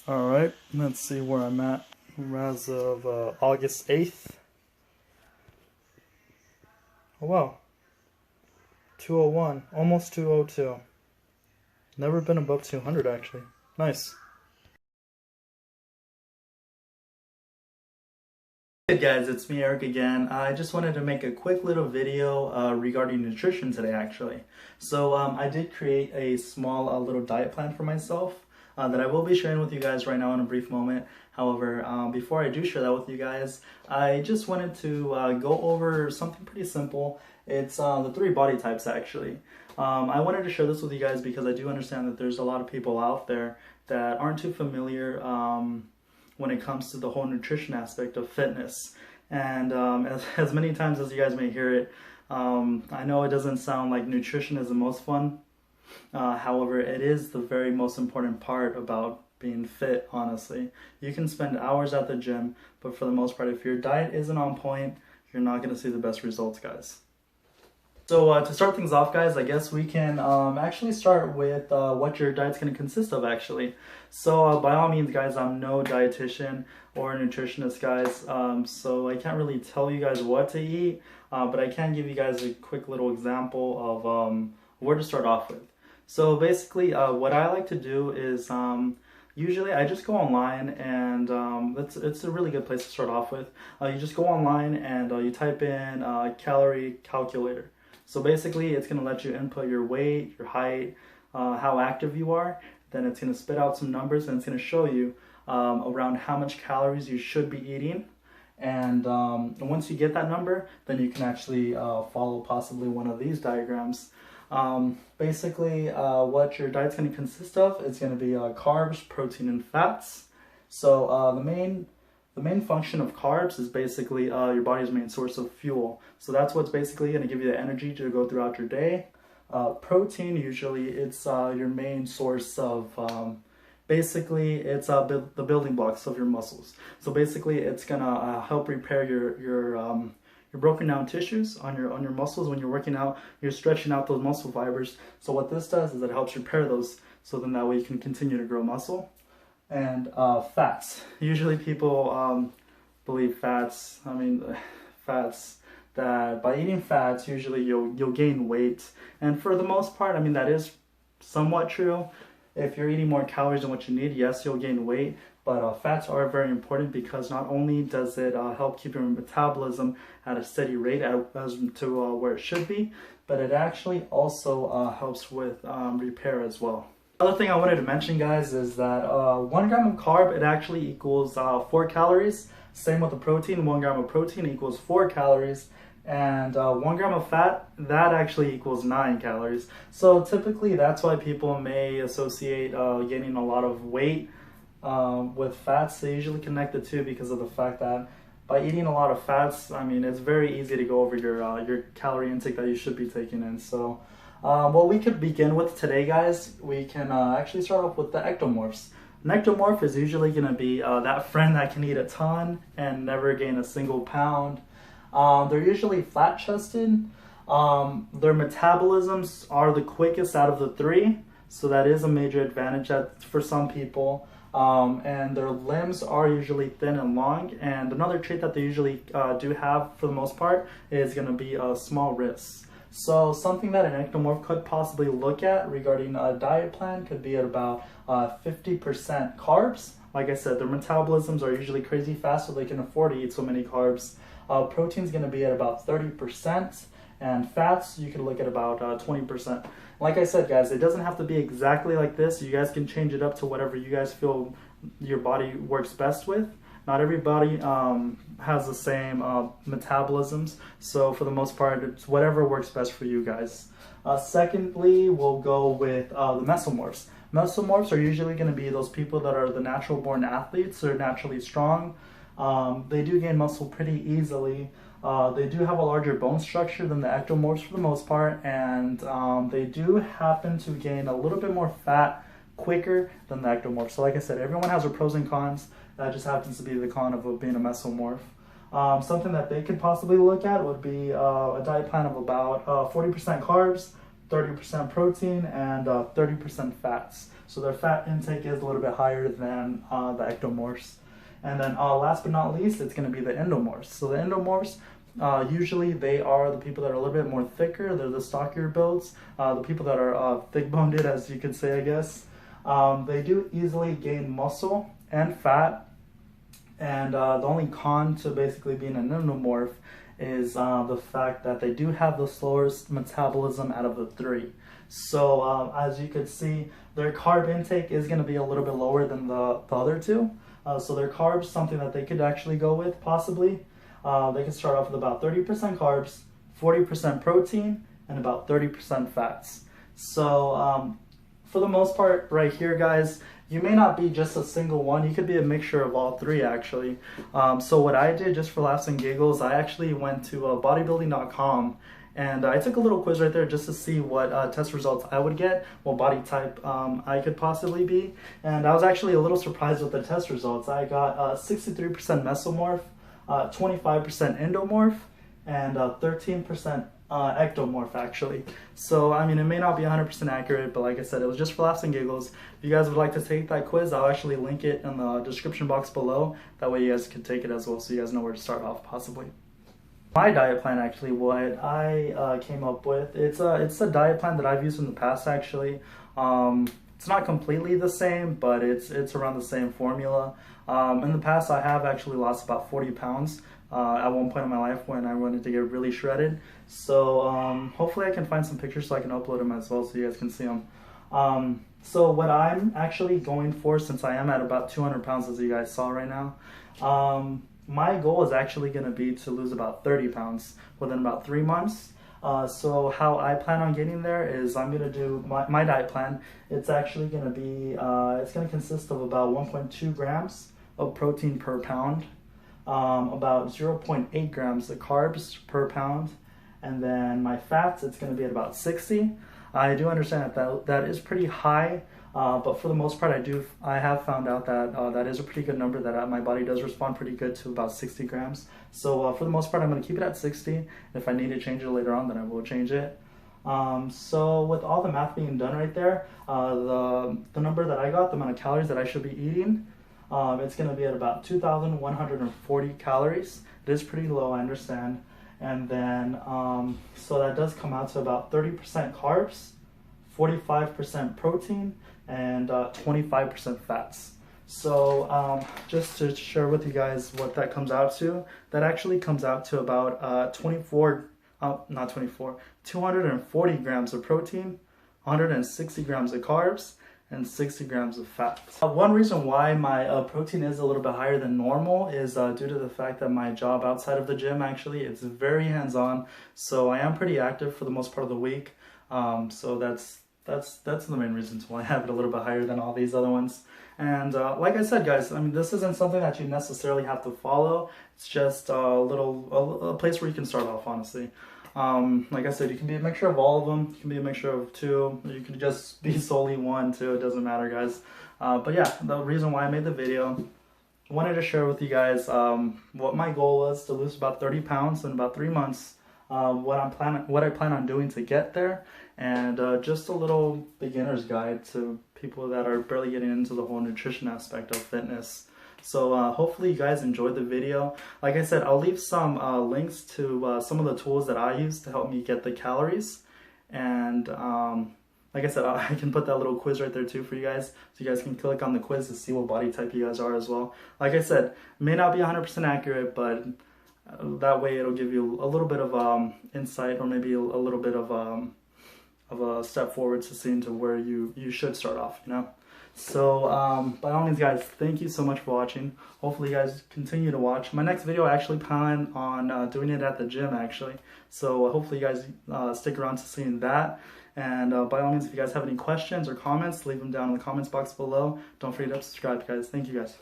Alright, let's see where I'm at as of August 8th. Oh wow, 201, almost 202. Never been above 200 actually. Nice. Hey guys, it's me Eric again. I just wanted to make a quick little video regarding nutrition today actually. So I did create a small little diet plan for myself that I will be sharing with you guys right now in a brief moment. However, before I do share that with you guys, I just wanted to go over something pretty simple. It's the 3 body types actually. I wanted to share this with you guys because I do understand that there's a lot of people out there that aren't too familiar when it comes to the whole nutrition aspect of fitness. And as many times as you guys may hear it, I know it doesn't sound like nutrition is the most fun. However, it is the very most important part about being fit, honestly. You can spend hours at the gym, but for the most part, if your diet isn't on point, you're not going to see the best results, guys. So to start things off, guys, I guess we can actually start with what your diet's going to consist of, actually. So by all means, guys, I'm no dietitian or nutritionist, guys, so I can't really tell you guys what to eat, but I can give you guys a quick little example of where to start off with. So basically, what I like to do is usually I just go online, and it's a really good place to start off with. You just go online and you type in calorie calculator. So basically, it's going to let you input your weight, your height, how active you are. Then it's going to spit out some numbers, and it's going to show you around how much calories you should be eating. And once you get that number, then you can actually follow possibly one of these diagrams. Basically, what your diet's going to consist of is going to be carbs, protein, and fats. So the main function of carbs is basically your body's main source of fuel. So that's what's basically going to give you the energy to go throughout your day. Protein, usually it's your main source of, basically it's the building blocks of your muscles. So basically it's going to help repair your broken down tissues on your muscles. When you're working out, you're stretching out those muscle fibers. So what this does is it helps repair those, so then that way you can continue to grow muscle. And fats. Usually people believe fats, fats, that by eating fats, usually you'll gain weight. And for the most part, that is somewhat true. If you're eating more calories than what you need, yes, you'll gain weight. But fats are very important because not only does it help keep your metabolism at a steady rate as to where it should be, but it actually also helps with repair as well. Other thing I wanted to mention, guys, is that 1 gram of carb, it actually equals 4 calories. Same with the protein, 1 gram of protein equals 4 calories. And 1 gram of fat, that actually equals 9 calories. So typically that's why people may associate gaining a lot of weight with fats. They usually connect the two because of the fact that by eating a lot of fats, it's very easy to go over your calorie intake that you should be taking in. So what we could begin with today, guys, we can actually start off with the ectomorphs. An ectomorph is usually going to be that friend that can eat a ton and never gain a single pound. They're usually flat-chested. Their metabolisms are the quickest out of the 3, so that is a major advantage for some people. And their limbs are usually thin and long. And another trait that they usually do have, for the most part, is going to be small wrists. So something that an ectomorph could possibly look at regarding a diet plan could be at about 50% carbs. Like I said, their metabolisms are usually crazy fast, so they can afford to eat so many carbs. Protein is going to be at about 30%, and fats, you can look at about 20%. Like I said, guys, it doesn't have to be exactly like this. You guys can change it up to whatever you guys feel your body works best with. Not everybody has the same metabolisms, so for the most part, it's whatever works best for you guys. Secondly, we'll go with the mesomorphs. Mesomorphs are usually going to be those people that are the natural-born athletes. They're naturally strong. They do gain muscle pretty easily. They do have a larger bone structure than the ectomorphs for the most part, and they do happen to gain a little bit more fat quicker than the ectomorph. So like I said, everyone has their pros and cons. That just happens to be the con of being a mesomorph. Something that they could possibly look at would be a diet plan of about 40% carbs, 30% protein, and 30% fats. So their fat intake is a little bit higher than the ectomorphs. And then last but not least, it's going to be the endomorphs. So the endomorphs, usually they are the people that are a little bit more thicker. They're the stockier builds. The people that are thick-boned, as you could say, I guess. They do easily gain muscle and fat. And the only con to basically being an endomorph is the fact that they do have the slowest metabolism out of the three. So as you could see, their carb intake is going to be a little bit lower than the other two. So their carbs, something that they could actually go with possibly. They can start off with about 30% carbs, 40% protein, and about 30% fats. So for the most part right here, guys, you may not be just a single one. You could be a mixture of all three, actually. So what I did, just for laughs and giggles, I actually went to bodybuilding.com, and I took a little quiz right there just to see what test results I would get, what body type I could possibly be. And I was actually a little surprised with the test results. I got 63% mesomorph, 25% endomorph, and 13% ectomorph, actually. So I mean, it may not be 100% accurate, but like I said, it was just for laughs and giggles. If you guys would like to take that quiz, I'll actually link it in the description box below. That way you guys can take it as well, so you guys know where to start off possibly. My diet plan, actually, what I came up with, it's a diet plan that I've used in the past, actually. It's not completely the same, but it's around the same formula. In the past, I have actually lost about 40 pounds at one point in my life when I wanted to get really shredded. So hopefully I can find some pictures so I can upload them as well so you guys can see them. So what I'm actually going for, since I am at about 200 pounds as you guys saw right now, my goal is actually going to be to lose about 30 pounds within about 3 months. So how I plan on getting there is I'm going to do my diet plan. It's actually going to be, it's going to consist of about 1.2 grams of protein per pound, about 0.8 grams of carbs per pound, and then my fats, it's going to be at about 60. I do understand that is pretty high, but for the most part, I have found out that that is a pretty good number, that my body does respond pretty good to about 60 grams. So for the most part, I'm going to keep it at 60. If I need to change it later on, then I will change it. So with all the math being done right there, the number that I got, the amount of calories that I should be eating, it's going to be at about 2,140 calories. It is pretty low, I understand. And then, so that does come out to about 30% carbs, 45% protein, and 25% fats. So just to share with you guys what that comes out to, that actually comes out to about 240 grams of protein, 160 grams of carbs, and 60 grams of fat. One reason why my protein is a little bit higher than normal is due to the fact that my job outside of the gym, actually, it's very hands-on. So I am pretty active for the most part of the week. So that's the main reasons why I have it a little bit higher than all these other ones. And like I said, guys, I mean, this isn't something that you necessarily have to follow. It's just a place where you can start off, honestly. Like I said, you can be a mixture of all of them. You can be a mixture of two. You can just be solely one, two. It doesn't matter, guys. But yeah, the reason why I made the video, I wanted to share with you guys what my goal was, to lose about 30 pounds in about 3 months. What I plan on doing to get there, and just a little beginner's guide to people that are barely getting into the whole nutrition aspect of fitness. So hopefully you guys enjoyed the video. Like I said, I'll leave some links to some of the tools that I use to help me get the calories. And like I said, I can put that little quiz right there too for you guys. So you guys can click on the quiz to see what body type you guys are as well. Like I said, may not be 100% accurate, but that way it'll give you a little bit of insight, or maybe a little bit of a step forward to seeing to where you should start off, you know. So by all means, guys, thank you so much for watching. Hopefully you guys continue to watch. My next video, I actually plan on doing it at the gym, actually. So hopefully you guys stick around to seeing that. And by all means, if you guys have any questions or comments, leave them down in the comments box below. Don't forget to subscribe, guys. Thank you, guys.